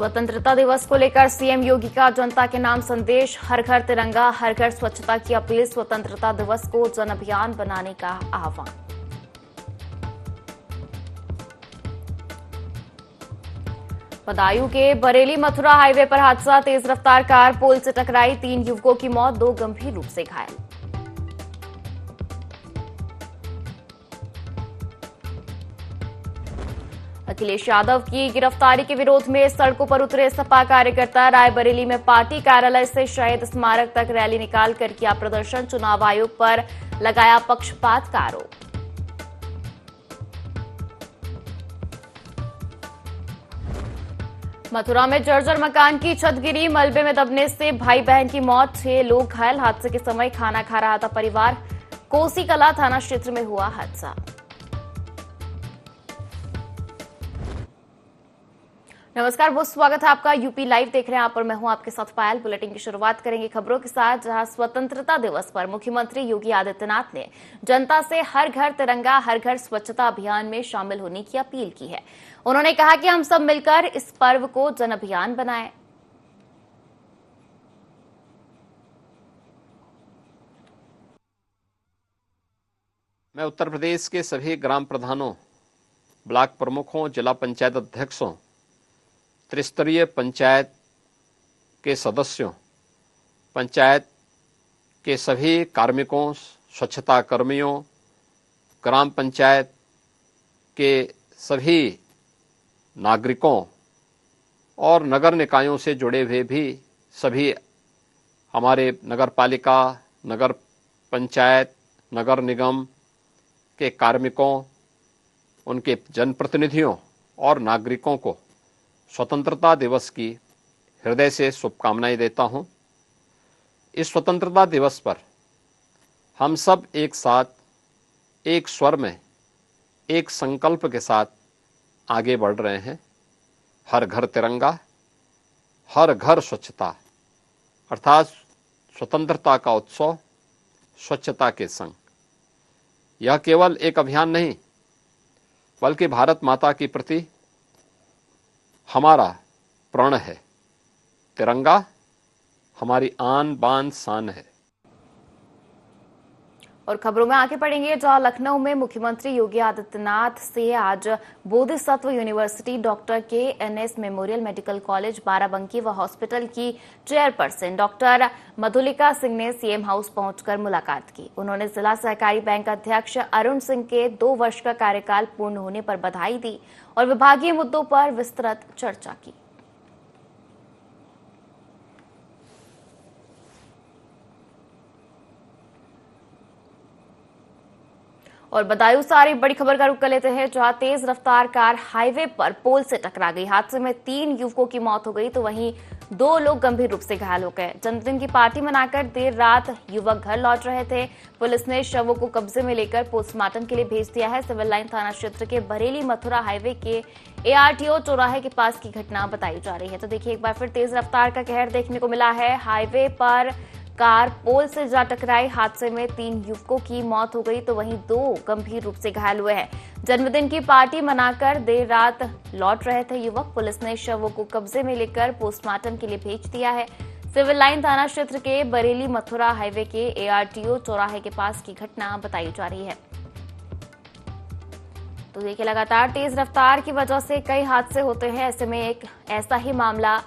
स्वतंत्रता दिवस को लेकर सीएम योगी का जनता के नाम संदेश। हर घर तिरंगा, हर घर स्वच्छता की अपील। स्वतंत्रता दिवस को जन अभियान बनाने का आह्वान। बदायूं के बरेली मथुरा हाईवे पर हादसा। तेज रफ्तार कार पोल से टकराई, 3 युवकों की मौत, 2 गंभीर रूप से घायल। अखिलेश यादव की गिरफ्तारी के विरोध में सड़कों पर उतरे सपा कार्यकर्ता। रायबरेली में पार्टी कार्यालय से शहीद स्मारक तक रैली निकालकर किया प्रदर्शन। चुनाव आयोग पर लगाया पक्षपात का आरोप। मथुरा में जर्जर मकान की छत गिरी, मलबे में दबने से भाई बहन की मौत, 6 लोग घायल। हादसे के समय खाना खा रहा था परिवार। कोसी कला थाना क्षेत्र में हुआ हादसा। नमस्कार, बहुत स्वागत है आपका। यूपी लाइव देख रहे हैं आप और मैं हूं आपके साथ पायल। बुलेटिन की शुरुआत करेंगे खबरों के साथ, जहां स्वतंत्रता दिवस पर मुख्यमंत्री योगी आदित्यनाथ ने जनता से हर घर तिरंगा, हर घर स्वच्छता अभियान में शामिल होने की अपील की है। उन्होंने कहा कि हम सब मिलकर इस पर्व को जन अभियान बनाएं। मैं उत्तर प्रदेश के सभी ग्राम प्रधानों, ब्लॉक प्रमुखों, जिला पंचायत अध्यक्षों, त्रिस्तरीय पंचायत के सदस्यों, पंचायत के सभी कार्मिकों, स्वच्छता कर्मियों, ग्राम पंचायत के सभी नागरिकों और नगर निकायों से जुड़े हुए भी सभी हमारे नगर पालिका, नगर पंचायत, नगर निगम के कार्मिकों, उनके जनप्रतिनिधियों और नागरिकों को स्वतंत्रता दिवस की हृदय से शुभकामनाएं देता हूं। इस स्वतंत्रता दिवस पर हम सब एक साथ, एक स्वर में, एक संकल्प के साथ आगे बढ़ रहे हैं। हर घर तिरंगा, हर घर स्वच्छता, अर्थात स्वतंत्रता का उत्सव स्वच्छता के संग। यह केवल एक अभियान नहीं, बल्कि भारत माता के प्रति हमारा प्रण है। तिरंगा हमारी आन बान शान है। और खबरों में आगे बढ़ेंगे, जहां लखनऊ में मुख्यमंत्री योगी आदित्यनाथ से आज Bodhisattva university, doctor KNS memorial medical college Barabanki व हॉस्पिटल की चेयरपर्सन डॉक्टर मधुलिका सिंह ने सीएम हाउस पहुंचकर मुलाकात की। उन्होंने जिला सहकारी बैंक अध्यक्ष अरुण सिंह के 2 वर्ष का कार्यकाल पूर्ण होने पर बधाई दी और विभागीय मुद्दों पर विस्तृत चर्चा की। और बदायूं से आ रही बड़ी खबर का रुख कर लेते हैं, जहां तेज रफ्तार कार हाईवे पर पोल से टकरा गई। हादसे में 3 युवकों की मौत हो गई तो वहीं 2 लोग गंभीर रूप से घायल हो गए। जन्मदिन की पार्टी मनाकर देर रात युवक घर लौट रहे थे। पुलिस ने शवों को कब्जे में लेकर पोस्टमार्टम के लिए भेज दिया है। सिविल लाइन थाना क्षेत्र के बरेली मथुरा हाईवे के ARTO चौराहे के पास की घटना बताई जा रही है। तो देखिए, एक बार फिर तेज रफ्तार का कहर देखने को मिला है। हाईवे पर कार पोल से जा टकराई। हादसे में 3 युवकों की मौत हो गई तो वहीं 2 गंभीर रूप से घायल हुए हैं। जन्मदिन की पार्टी मनाकर देर रात लौट रहे थे युवक। पुलिस ने शवों को कब्जे में लेकर पोस्टमार्टम के लिए भेज दिया है। सिविल लाइन थाना क्षेत्र के बरेली मथुरा हाईवे के ARTO चौराहे के पास की घटना बताई जा रही है। तो देखिए, लगातार तेज रफ्तार की वजह से कई हादसे होते हैं। ऐसे में एक ऐसा ही मामला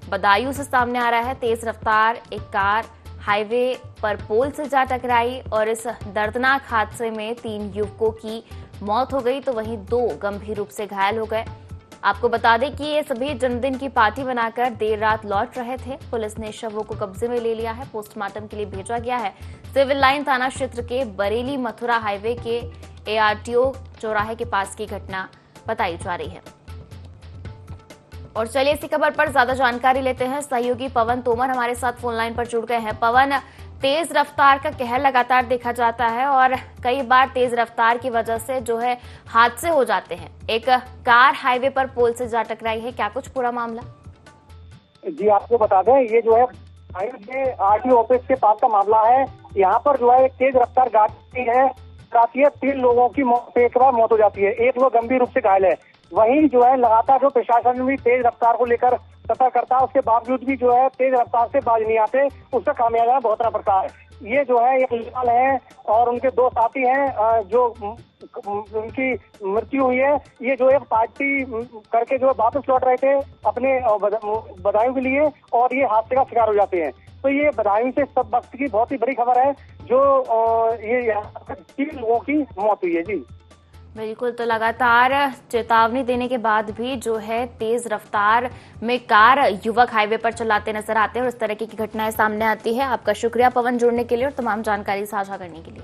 बदायूं से सामने आ रहा है। तेज रफ्तार एक कार हाईवे पर पोल से जा टकराई और इस दर्दनाक हादसे में 3 युवकों की मौत हो गई तो वहीं 2 गंभीर रूप से घायल हो गए। आपको बता दें कि ये सभी जन्मदिन की पार्टी बनाकर देर रात लौट रहे थे। पुलिस ने शवों को कब्जे में ले लिया है, पोस्टमार्टम के लिए भेजा गया है। सिविल लाइन थाना क्षेत्र के बरेली मथुरा हाईवे के ARTO चौराहे के पास की घटना बताई जा रही है। और चलिए इसी खबर पर ज्यादा जानकारी लेते हैं। सहयोगी पवन तोमर हमारे साथ फोन लाइन पर जुड़ गए हैं। पवन, तेज रफ्तार का कहर लगातार देखा जाता है और कई बार तेज रफ्तार की वजह से जो है हादसे हो जाते हैं। एक कार हाईवे पर पोल से जा टकराई है, क्या कुछ पूरा मामला? जी, आपको बता दें, ये जो है RTO ऑफिस के पास का मामला है। यहाँ पर जो है एक तेज रफ्तार गाड़ी है, 3 लोगों की एक बार मौत हो जाती है, 1 लोग गंभीर रूप से घायल है। वहीं जो है लगातार जो प्रशासन भी तेज रफ्तार को लेकर सतर्कता, उसके बावजूद भी जो है तेज रफ्तार से बाज नहीं आते, उसका खामियाजा भुगतना पड़ता है। ये जो है ये लाल है और उनके दो साथी हैं जो उनकी मृत्यु हुई है। ये जो है पार्टी करके जो वापस लौट रहे थे अपने बधाइयों के लिए और ये हादसे का शिकार हो जाते हैं। तो ये बधाई से सब वक्त की बहुत ही बड़ी खबर है जो ये यहाँ पर 3 लोगों की मौत हुई है। जी बिल्कुल, तो लगातार चेतावनी देने के बाद भी जो है तेज रफ्तार में कार युवक हाईवे पर चलाते नजर आते हैं और इस तरह की घटनाएं सामने आती है। आपका शुक्रिया पवन जुड़ने के लिए और तमाम जानकारी साझा करने के लिए।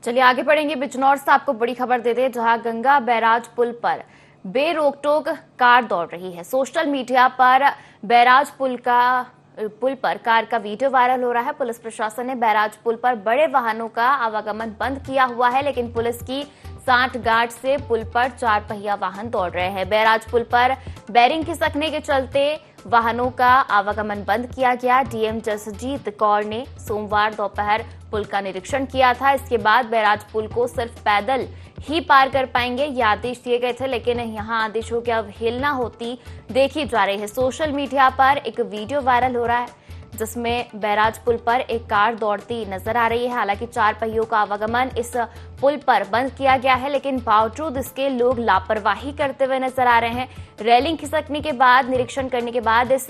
चलिए आगे बढ़ेंगे। बिजनौर से आपको बड़ी खबर देते हैं, जहां गंगा बैराज पुल पर बेरोक-टोक कार दौड़ रही है। सोशल मीडिया पर बैराज पुल पर कार का वीडियो वायरल हो रहा है। पुलिस प्रशासन ने बैराज पुल पर बड़े वाहनों का आवागमन बंद किया हुआ है, लेकिन पुलिस की सांठगांठ से पुल पर 4 पहिया वाहन दौड़ रहे हैं। बैराज पुल पर बैरिंग खिसकने के चलते वाहनों का आवागमन बंद किया गया। डीएम जसजीत कौर ने सोमवार दोपहर पुल का निरीक्षण किया था। इसके बाद बैराज पुल को सिर्फ पैदल ही पार कर पाएंगे, ये आदेश दिए गए थे, लेकिन यहाँ आदेशों की अवहेलना होती देखी जा रही है। सोशल मीडिया पर एक वीडियो वायरल हो रहा है जिसमें बैराज पुल पर एक कार दौड़ती नजर आ रही है। हालांकि 4 पहियों का आवागमन इस पुल पर बंद किया गया है, लेकिन बावजूद इसके लोग लापरवाही करते हुए नजर आ रहे हैं। रेलिंग खिसकने के बाद, निरीक्षण करने के बाद इस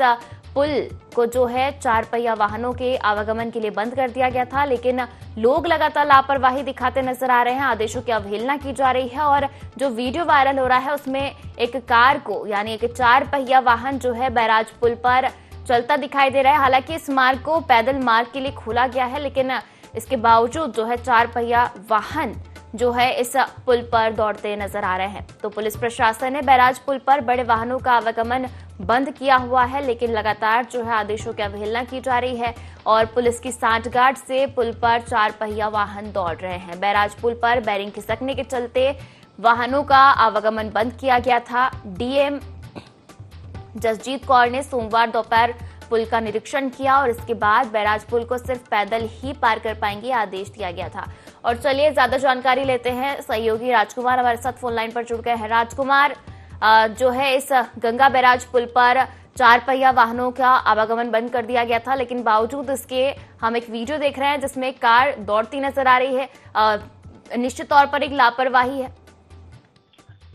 पुल को जो है 4 पहिया वाहनों के आवागमन के लिए बंद कर दिया गया था, लेकिन लोग लगातार लापरवाही दिखाते नजर आ रहे हैं। आदेशों की अवहेलना की जा रही है और जो वीडियो वायरल हो रहा है उसमें एक कार को, यानी एक 4 पहिया वाहन जो है बैराज पुल पर चलता दिखाई दे रहा है। हालांकि इस मार्ग को पैदल मार्ग के लिए खोला गया है, लेकिन इसके बावजूद जो है 4 पहिया वाहन जो है इस पुल पर दौड़ते नजर आ रहे हैं। तो पुलिस प्रशासन ने बैराज पुल पर बड़े वाहनों का आवागमन बंद किया हुआ है, लेकिन लगातार जो है आदेशों की अवहेलना की जा रही है और पुलिस की सांठगांठ से पुल पर 4 पहिया वाहन दौड़ रहे हैं। बैराज पुल पर बैरिंग खिसकने के चलते वाहनों का आवागमन बंद किया गया था। डीएम जसजीत कौर ने सोमवार दोपहर पुल का निरीक्षण किया और इसके बाद बैराज पुल को सिर्फ पैदल ही पार कर पाएंगे, आदेश दिया गया था। और चलिए ज्यादा जानकारी लेते हैं। सहयोगी राजकुमार हमारे साथ फोन लाइन पर जुड़ गए हैं। राजकुमार, जो है इस गंगा बैराज पुल पर 4 पहिया वाहनों का आवागमन बंद कर दिया गया था, लेकिन बावजूद इसके हम एक वीडियो देख रहे हैं जिसमें कार दौड़ती नजर आ रही है। निश्चित तौर पर एक लापरवाही है।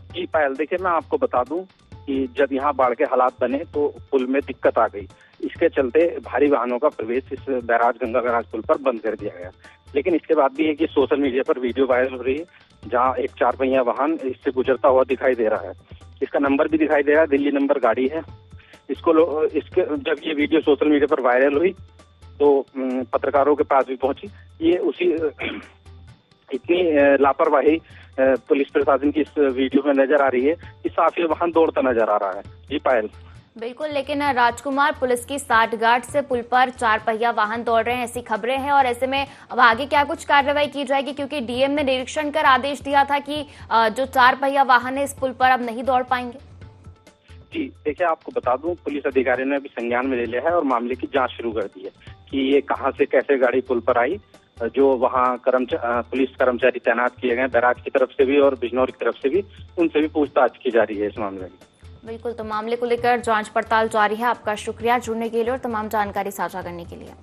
जी पायल, देखिए मैं आपको बता दूं कि जब यहाँ बाढ़ के हालात बने तो पुल में दिक्कत आ गई। इसके चलते भारी वाहनों का प्रवेश इस गंगा बैराज पुल पर बंद कर दिया गया। लेकिन इसके बाद भी है कि सोशल मीडिया पर वीडियो वायरल हो रही है जहाँ एक 4 पहिया वाहन इससे गुजरता हुआ दिखाई दे रहा है। इसका नंबर भी दिखाई दे रहा है, दिल्ली नंबर गाड़ी है। इसके जब ये वीडियो सोशल मीडिया पर वायरल हुई तो पत्रकारों के पास भी पहुंची। ये उसी इतनी लापरवाही पुलिस प्रशासन की इस वीडियो में नजर आ रही है कि साफ ये वाहन दौड़ता नजर आ रहा है। जी पायल। बिल्कुल, लेकिन राजकुमार, पुलिस की सांठगांठ से पुल पर 4 पहिया वाहन दौड़ रहे हैं, ऐसी खबरें हैं, और ऐसे में अब आगे क्या कुछ कार्रवाई की जाएगी? क्योंकि डीएम ने निरीक्षण कर आदेश दिया था कि जो 4 पहिया वाहन है इस पुल पर अब नहीं दौड़ पाएंगे। जी देखिए, आपको बता दूं पुलिस अधिकारियों ने अभी संज्ञान में ले लिया है और मामले की जांच शुरू कर दी है कि ये कहां से कैसे गाड़ी पुल पर आई। जो वहां पुलिस कर्मचारी तैनात किए गए बैराज की तरफ से भी और बिजनौर की तरफ से भी, उनसे भी पूछताछ की जा रही है इस मामले में। बिल्कुल, तो मामले को लेकर जांच पड़ताल जारी है। आपका शुक्रिया जुड़ने के लिए और तमाम जानकारी साझा करने के लिए।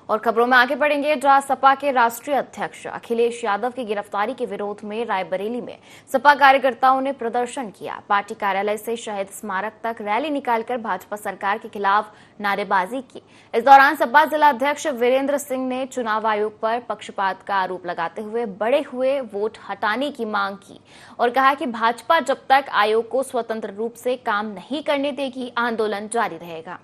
और खबरों में आगे बढ़ेंगे, जहां सपा के राष्ट्रीय अध्यक्ष अखिलेश यादव की गिरफ्तारी के विरोध में रायबरेली में सपा कार्यकर्ताओं ने प्रदर्शन किया। पार्टी कार्यालय से शहीद स्मारक तक रैली निकालकर भाजपा सरकार के खिलाफ नारेबाजी की। इस दौरान सपा जिला अध्यक्ष वीरेंद्र सिंह ने चुनाव आयोग पर पक्षपात का आरोप लगाते हुए बढ़े हुए वोट हटाने की मांग की और कहा कि भाजपा जब तक आयोग को स्वतंत्र रूप से काम नहीं करने देगी, आंदोलन जारी रहेगा।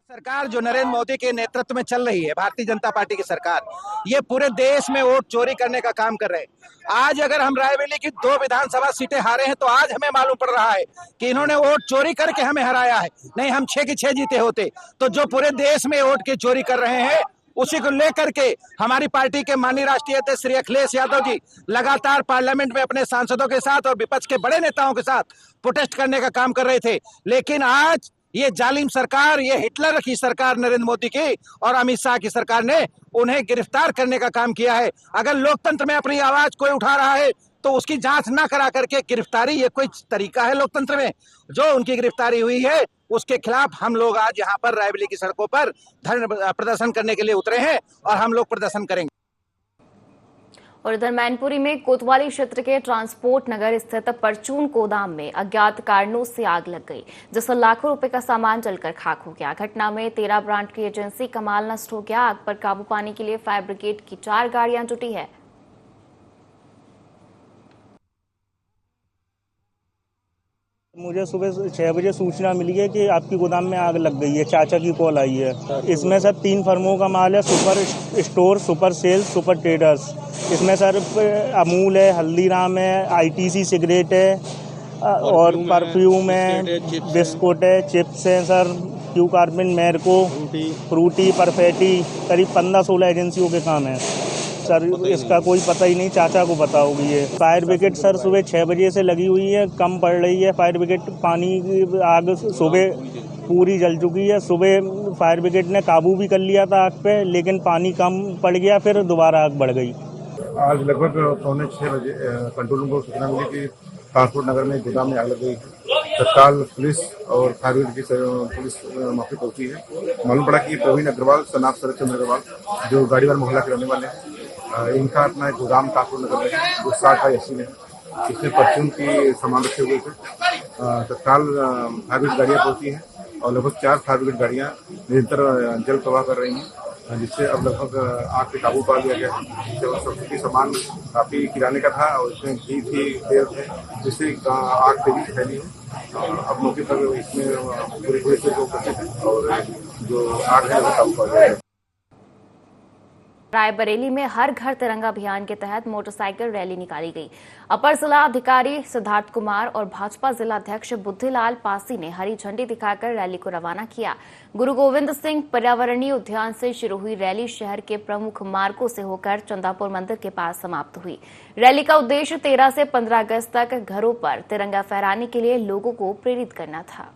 सरकार जो नरेंद्र मोदी के नेतृत्व में चल रही है, भारतीय जनता पार्टी की सरकार, ये पूरे देश में वोट चोरी करने का काम कर रहे हैं। आज अगर हम रायबरेली की 2 विधानसभा सीटें हारे हैं तो आज हमें मालूम पड़ रहा है कि इन्होंने वोट चोरी करके हमें हराया है। नहीं, हम 6 की 6 जीते होते। तो जो पूरे देश में वोट की चोरी कर रहे हैं उसी को लेकर के हमारी पार्टी के माननीय राष्ट्रीय अध्यक्ष श्री अखिलेश यादव जी लगातार पार्लियामेंट में अपने सांसदों के साथ और विपक्ष के बड़े नेताओं के साथ प्रोटेस्ट करने का काम कर रहे थे। लेकिन आज ये जालिम सरकार, ये हिटलर की सरकार नरेंद्र मोदी की और अमित शाह की सरकार ने उन्हें गिरफ्तार करने का काम किया है। अगर लोकतंत्र में अपनी आवाज कोई उठा रहा है तो उसकी जांच ना करा करके गिरफ्तारी, ये कोई तरीका है लोकतंत्र में? जो उनकी गिरफ्तारी हुई है उसके खिलाफ हम लोग आज यहाँ पर रायबरेली की सड़कों पर प्रदर्शन करने के लिए उतरे हैं और हम लोग प्रदर्शन करेंगे। और इधर मैनपुरी में कोतवाली क्षेत्र के ट्रांसपोर्ट नगर स्थित परचून गोदाम में अज्ञात कारणों से आग लग गई, जिससे लाखों रुपए का सामान जलकर खाक हो गया। घटना में 13 ब्रांड की एजेंसी का माल नष्ट हो गया। आग पर काबू पाने के लिए फायर ब्रिगेड की 4 गाड़ियां जुटी है। मुझे सुबह 6 बजे सूचना मिली है कि आपकी गोदाम में आग लग गई है। चाचा की कॉल आई है। इसमें सर 3 फर्मों का माल है, super store, super sales, super traders. इसमें सर अमूल है, हल्दीराम है, आईटीसी सिगरेट है और परफ्यूम है, बिस्कुट है, चिप्स है सर, क्यू कार्बिन, मेरको, फ्रूटी, परफेटी। करीब 15-16 एजेंसियों के काम है सर। इसका कोई पता ही नहीं, चाचा को पता होगी। ये फायर ब्रिगेड सर सुबह 6 बजे से लगी हुई है, कम पड़ रही है फायर ब्रिगेड। पानी की आग सुबह पूरी जल चुकी है। सुबह फायर ब्रिगेड ने काबू भी कर लिया था आग पे, लेकिन पानी कम पड़ गया, फिर दोबारा आग बढ़ गई। आज लगभग 5:45 बजे कंट्रोल रूम को सूचना मिली कि ट्रांसपोर्ट नगर में गोदाम में आग लग गई। तत्काल पुलिस और फायर ब्रिगेड की पुलिस मौके पहुंची है। मालूम पड़ा कि प्रवीण अग्रवाल सनाब शरद चंद्र अग्रवाल, जो गाड़ीवार मोहल्ला के रहने वाले हैं, इनका अपना एक गोदाम ट्रांसपोर्ट नगर में है जो 60/80 में। इसमें परचून की सामान रखे हुए थे। तत्काल फायर ब्रिगेड गाड़ियाँ पहुंची हैं और लगभग 4 फायर ब्रिगेड गाड़ियाँ निरंतर जल प्रवाह कर रही हैं, जिससे अब लगभग आग पे काबू पा लिया गया है। जो सब्सिडी सामान काफ़ी किराने का था और इसमें घी थी, तेल थे, जिससे आग तेजी से फैली है। अब मौके पर इसमें पूरी से लोग उपस्थित हैं और जो आग है वो काबू पा लिया है। रायबरेली में हर घर तिरंगा अभियान के तहत मोटरसाइकिल रैली निकाली गई। अपर जिला अधिकारी सिद्धार्थ कुमार और भाजपा जिला अध्यक्ष बुद्धिलाल पासी ने हरी झंडी दिखाकर रैली को रवाना किया। गुरु गोविंद सिंह पर्यावरणीय उद्यान से शुरू हुई रैली शहर के प्रमुख मार्गों से होकर चंदापुर मंदिर के पास समाप्त हुई। रैली का उद्देश्य 13 से 15 अगस्त तक घरों पर तिरंगा फहराने के लिए लोगों को प्रेरित करना था।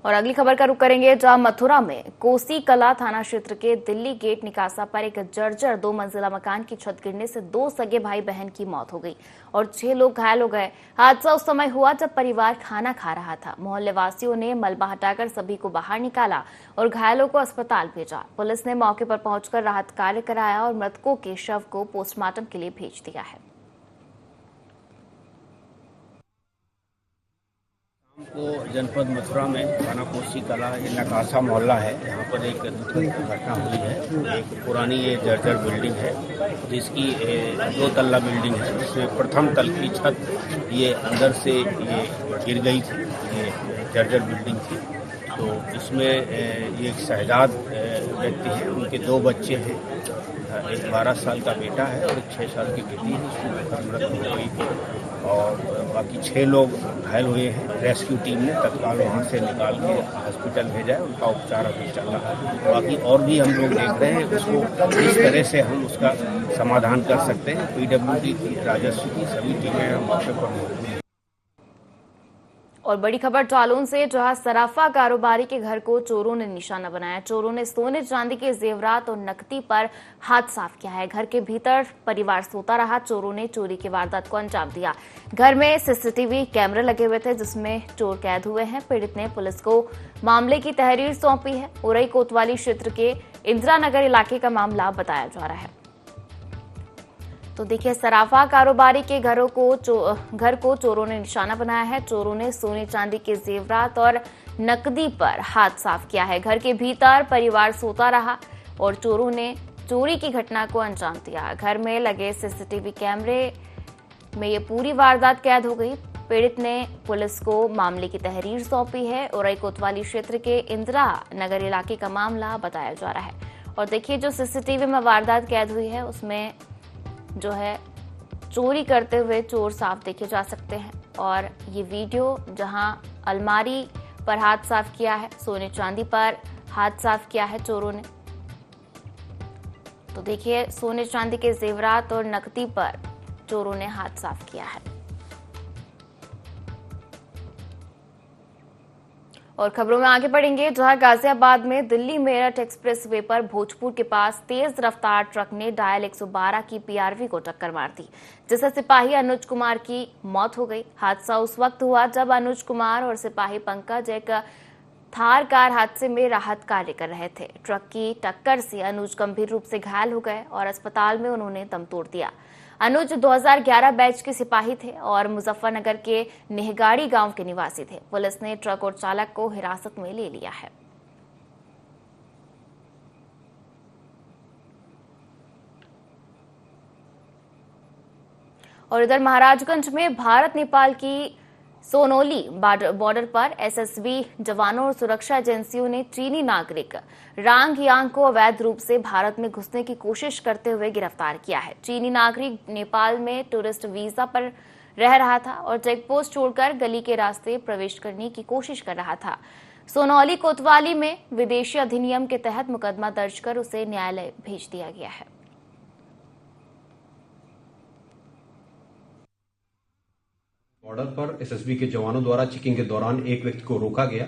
और अगली खबर का रुख करेंगे, जहां मथुरा में कोसी कला थाना क्षेत्र के दिल्ली गेट निकासा पर एक जर्जर 2 मंजिला मकान की छत गिरने से 2 सगे भाई बहन की मौत हो गई और 6 लोग घायल हो गए। हादसा उस समय हुआ जब परिवार खाना खा रहा था। मोहल्ले वासियों ने मलबा हटाकर सभी को बाहर निकाला और घायलों को अस्पताल भेजा। पुलिस ने मौके पर पहुंचकर राहत कार्य कराया और मृतकों के शव को पोस्टमार्टम के लिए भेज दिया है। को जनपद मथुरा में थाना कोसी कला नकासा मोहल्ला है, यहाँ पर एक दुखद घटना हुई है। एक पुरानी ये जर्जर बिल्डिंग है, जिसकी 2 तल्ला बिल्डिंग है, जिसमें प्रथम तल की छत ये अंदर से ये गिर गई थी। ये जर्जर बिल्डिंग थी। तो इसमें ये एक शहजाद व्यक्ति है, उनके 2 बच्चे हैं। एक 12 साल का बेटा है और एक 6 साल की बेटी है। उसकी मृत्यु हो गई थी और बाकी 6 लोग घायल हुए हैं। रेस्क्यू टीम ने तत्काल वहाँ से निकाल के हॉस्पिटल भेजा है, उनका उपचार अभी चल रहा है। बाकी और भी हम लोग देख रहे हैं उसको किस तरह से हम उसका समाधान कर सकते हैं। पीडब्ल्यूडी की, राजस्व की सभी टीमें मौके पर मौजूद हैं। और बड़ी खबर जालौन से, जहां सराफा कारोबारी के घर को चोरों ने निशाना बनाया। चोरों ने सोने चांदी के जेवरात और नकदी पर हाथ साफ किया है। घर के भीतर परिवार सोता रहा। चोरों ने चोरी की वारदात को अंजाम दिया। घर में सीसीटीवी कैमरे लगे हुए थे, जिसमें चोर कैद हुए हैं। पीड़ित ने पुलिस को मामले की तहरीर सौंपी है। उरई कोतवाली क्षेत्र के इंदिरा नगर इलाके का मामला बताया जा रहा है। तो देखिए, सराफा कारोबारी के घर को चोरों ने निशाना बनाया है। चोरों ने सोने चांदी के जेवरात और नकदी पर हाथ साफ किया है। घर के भीतर परिवार सोता रहा और चोरों ने चोरी की घटना को अंजाम दिया। घर में लगे सीसीटीवी कैमरे में ये पूरी वारदात कैद हो गई। पीड़ित ने पुलिस को मामले की तहरीर सौंपी है। उरई कोतवाली क्षेत्र के इंदिरा नगर इलाके का मामला बताया जा रहा है। और देखिए, जो सीसीटीवी में वारदात कैद हुई है उसमें जो है चोरी करते हुए चोर साफ देखे जा सकते हैं और ये वीडियो जहां अलमारी पर हाथ साफ किया है, सोने चांदी पर हाथ साफ किया है चोरों ने। तो देखिए, सोने चांदी के जेवरात और नकदी पर चोरों ने हाथ साफ किया है। और खबरों में आगे बढ़ेंगे, जहां गाजियाबाद में दिल्ली मेरठ एक्सप्रेस वे पर भोजपुर के पास तेज रफ्तार ट्रक ने डायल 112 की पीआरवी को टक्कर मार दी, जिससे सिपाही अनुज कुमार की मौत हो गई। हादसा उस वक्त हुआ जब अनुज कुमार और सिपाही पंकज एक थार कार हादसे में राहत कार्य कर रहे थे। ट्रक की टक्कर से अनुज गंभीर रूप से घायल हो गए और अस्पताल में उन्होंने दम तोड़ दिया। अनुज 2011 बैच के सिपाही थे और मुजफ्फरनगर के नेहगाड़ी गांव के निवासी थे। पुलिस ने ट्रक और चालक को हिरासत में ले लिया है। और इधर महाराजगंज में भारत नेपाल की सोनोली बॉर्डर पर एसएसबी जवानों और सुरक्षा एजेंसियों ने चीनी नागरिक रांग यांग को अवैध रूप से भारत में घुसने की कोशिश करते हुए गिरफ्तार किया है। चीनी नागरिक नेपाल में टूरिस्ट वीजा पर रह रहा था और चेकपोस्ट छोड़कर गली के रास्ते प्रवेश करने की कोशिश कर रहा था। सोनौली कोतवाली में विदेशी अधिनियम के तहत मुकदमा दर्ज कर उसे न्यायालय भेज दिया गया है। बॉर्डर पर एसएसबी के जवानों द्वारा चेकिंग के दौरान एक व्यक्ति को रोका गया,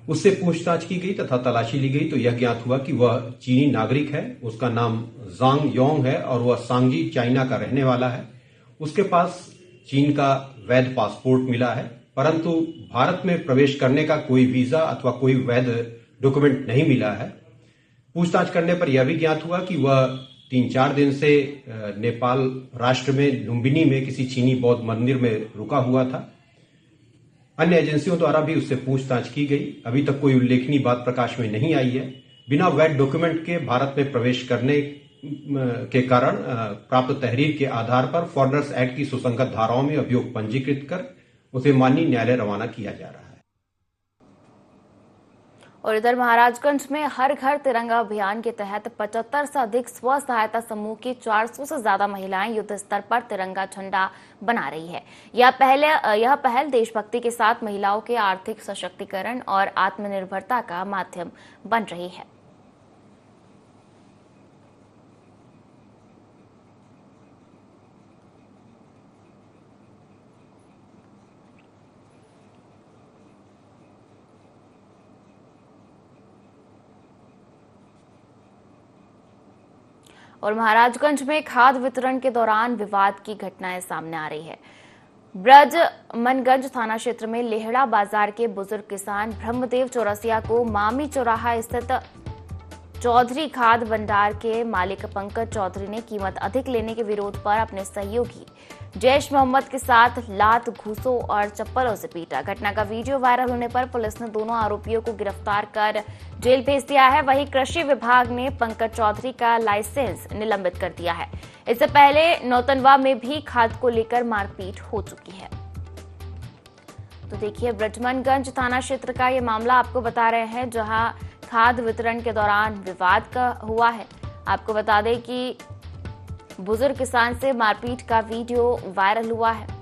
उससे पूछताछ की गई तथा तलाशी ली गई तो यह ज्ञात हुआ कि वह चीनी नागरिक है। उसका नाम जांग योंग है और वह सांगी चाइना का रहने वाला है। उसके पास चीन का वैध पासपोर्ट मिला है, परंतु भारत में प्रवेश करने का कोई वीजा अथवा कोई वैध डॉक्यूमेंट नहीं मिला है। पूछताछ करने पर यह भी ज्ञात हुआ कि वह 3-4 दिन से नेपाल राष्ट्र में लुम्बिनी में किसी चीनी बौद्ध मंदिर में रुका हुआ था। अन्य एजेंसियों द्वारा भी उससे पूछताछ की गई। अभी तक कोई उल्लेखनीय बात प्रकाश में नहीं आई है। बिना वैध डॉक्यूमेंट के भारत में प्रवेश करने के कारण प्राप्त तहरीर के आधार पर फॉरेनर्स एक्ट की सुसंगत धाराओं में अभियोग पंजीकृत कर उसे माननीय न्यायालय रवाना किया जा रहा है। और इधर महाराजगंज में हर घर तिरंगा अभियान के तहत 75 से अधिक स्व सहायता समूह की 400 से ज्यादा महिलाएं युद्ध स्तर पर तिरंगा झंडा बना रही है। यह पहल देशभक्ति के साथ महिलाओं के आर्थिक सशक्तिकरण और आत्मनिर्भरता का माध्यम बन रही है। और महाराजगंज में खाद वितरण के दौरान विवाद की घटनाएं सामने आ रही है। ब्रज मनगंज थाना क्षेत्र में लेहड़ा बाजार के बुजुर्ग किसान ब्रह्मदेव चौरसिया को मामी चौराहा स्थित चौधरी खाद भंडार के मालिक पंकज चौधरी ने कीमत अधिक लेने के विरोध पर अपने सहयोगी जैश मोहम्मद के साथ लात, घूसों और चप्पलों से पीटा। घटना का वीडियो वायरल होने पर पुलिस ने दोनों आरोपियों को गिरफ्तार कर जेल भेज दिया है। वहीं कृषि विभाग ने पंकज चौधरी का लाइसेंस निलंबित कर दिया है। इससे पहले नौतनवा में भी खाद को लेकर मारपीट हो चुकी है। तो देखिए, ब्रजमनगंज थाना क्षेत्र का ये मामला आपको बता रहे हैं, जहां खाद वितरण के दौरान विवाद का हुआ है। आपको बता दें कि बुजुर्ग किसान से मारपीट का वीडियो वायरल हुआ है।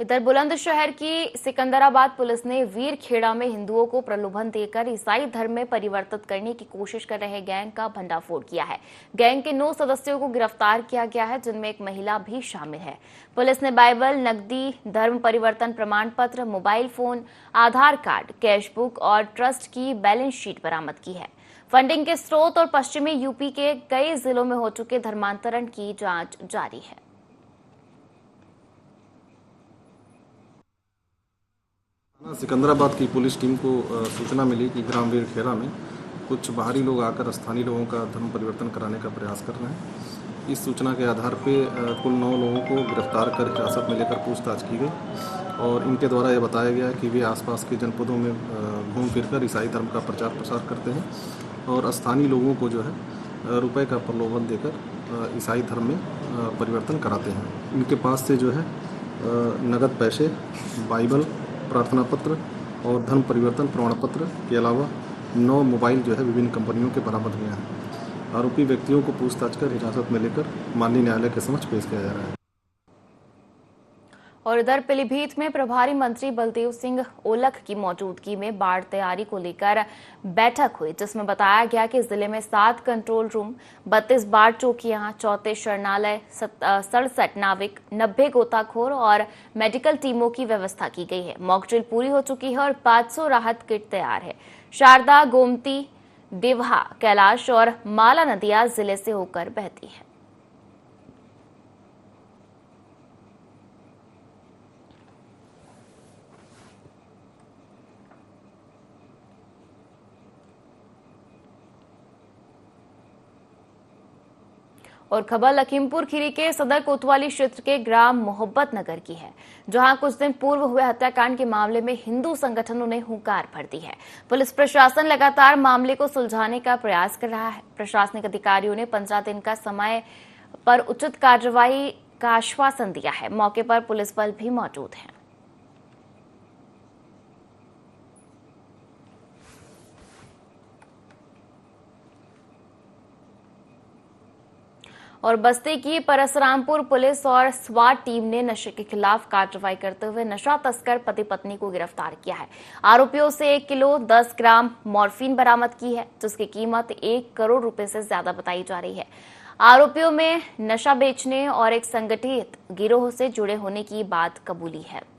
इधर बुलंदशहर की सिकंदराबाद पुलिस ने वीरखेड़ा में हिंदुओं को प्रलोभन देकर ईसाई धर्म में परिवर्तित करने की कोशिश कर रहे गैंग का भंडाफोड़ किया है। गैंग के 9 सदस्यों को गिरफ्तार किया गया है, जिनमें एक महिला भी शामिल है। पुलिस ने बाइबल, नकदी, धर्म परिवर्तन प्रमाण पत्र, मोबाइल फोन, आधार कार्ड, कैशबुक और ट्रस्ट की बैलेंस शीट बरामद की है। फंडिंग के स्रोत और पश्चिमी यूपी के कई जिलों में हो चुके धर्मांतरण की जांच जारी है। सिकंदराबाद की पुलिस टीम को सूचना मिली कि ग्राम वीरखेड़ा में कुछ बाहरी लोग आकर स्थानीय लोगों का धर्म परिवर्तन कराने का प्रयास कर रहे हैं। इस सूचना के आधार पर कुल 9 लोगों को गिरफ्तार कर हिरासत में लेकर पूछताछ की गई और इनके द्वारा यह बताया गया कि वे आसपास के जनपदों में घूम फिरकर ईसाई धर्म का प्रचार प्रसार करते हैं और स्थानीय लोगों को जो है रुपए का प्रलोभन देकर ईसाई धर्म में परिवर्तन कराते हैं। इनके पास से जो है नगद पैसे, बाइबल, प्रार्थना पत्र और धर्म परिवर्तन प्रमाण पत्र के अलावा 9 मोबाइल जो है विभिन्न कंपनियों के बरामद हुए हैं। आरोपी व्यक्तियों को पूछताछ कर हिरासत में लेकर माननीय न्यायालय के समक्ष पेश किया जा रहा है। और इधर पीलीभीत में प्रभारी मंत्री बलदेव सिंह ओलख की मौजूदगी में बाढ़ तैयारी को लेकर बैठक हुई, जिसमें बताया गया कि जिले में 7 कंट्रोल रूम, 32 बाढ़ चौकियां, 34 शरणालय, 67 नाविक, 90 गोताखोर और मेडिकल टीमों की व्यवस्था की गई है। मॉक ड्रिल पूरी हो चुकी है और 500 राहत किट तैयार है। शारदा, गोमती, देवहा, कैलाश और माला नदियां जिले से होकर बहती है। और खबर लखीमपुर खीरी के सदर कोतवाली क्षेत्र के ग्राम मोहब्बत नगर की है, जहां कुछ दिन पूर्व हुए हत्याकांड के मामले में हिंदू संगठनों ने हुंकार भर दी है। पुलिस प्रशासन लगातार मामले को सुलझाने का प्रयास कर रहा है। प्रशासनिक अधिकारियों ने 15 दिन का समय पर उचित कार्रवाई का आश्वासन दिया है। मौके पर पुलिस बल भी मौजूद है। और बस्ती की परसरामपुर पुलिस और स्वाट टीम ने नशे के खिलाफ कार्रवाई करते हुए नशा तस्कर पति पत्नी को गिरफ्तार किया है। आरोपियों से 1 किलो 10 ग्राम मॉर्फिन बरामद की है, जिसकी कीमत 1 करोड़ रुपए से ज्यादा बताई जा रही है। आरोपियों में नशा बेचने और एक संगठित गिरोह से जुड़े होने की बात कबूली है।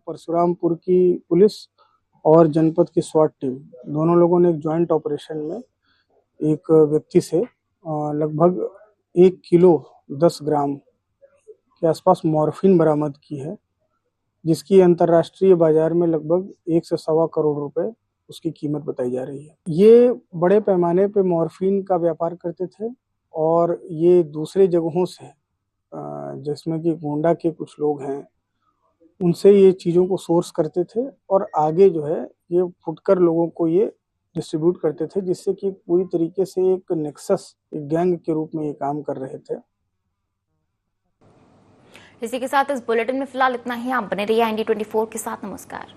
परशुरामपुर की पुलिस और जनपद की स्वाट टीम दोनों लोगों ने एक ज्वाइंट ऑपरेशन में एक व्यक्ति से लगभग 1 किलो 10 ग्राम के आसपास मॉर्फिन बरामद की है, जिसकी अंतर्राष्ट्रीय बाजार में लगभग 1 से 1.25 करोड़ रुपए उसकी कीमत बताई जा रही है। ये बड़े पैमाने पे मॉर्फिन का व्यापार करते थे और ये दूसरे जगहों से जिसमें कि गोंडा के कुछ लोग हैं, उनसे ये चीज़ों को सोर्स करते थे और आगे जो है ये फुटकर लोगों को ये डिस्ट्रीब्यूट करते थे, जिससे कि पूरी तरीके से एक नेक्सस, एक गैंग के रूप में ये काम कर रहे थे। इसी के साथ इस बुलेटिन में फिलहाल इतना ही। आप बने रहिए ND24 के साथ। नमस्कार।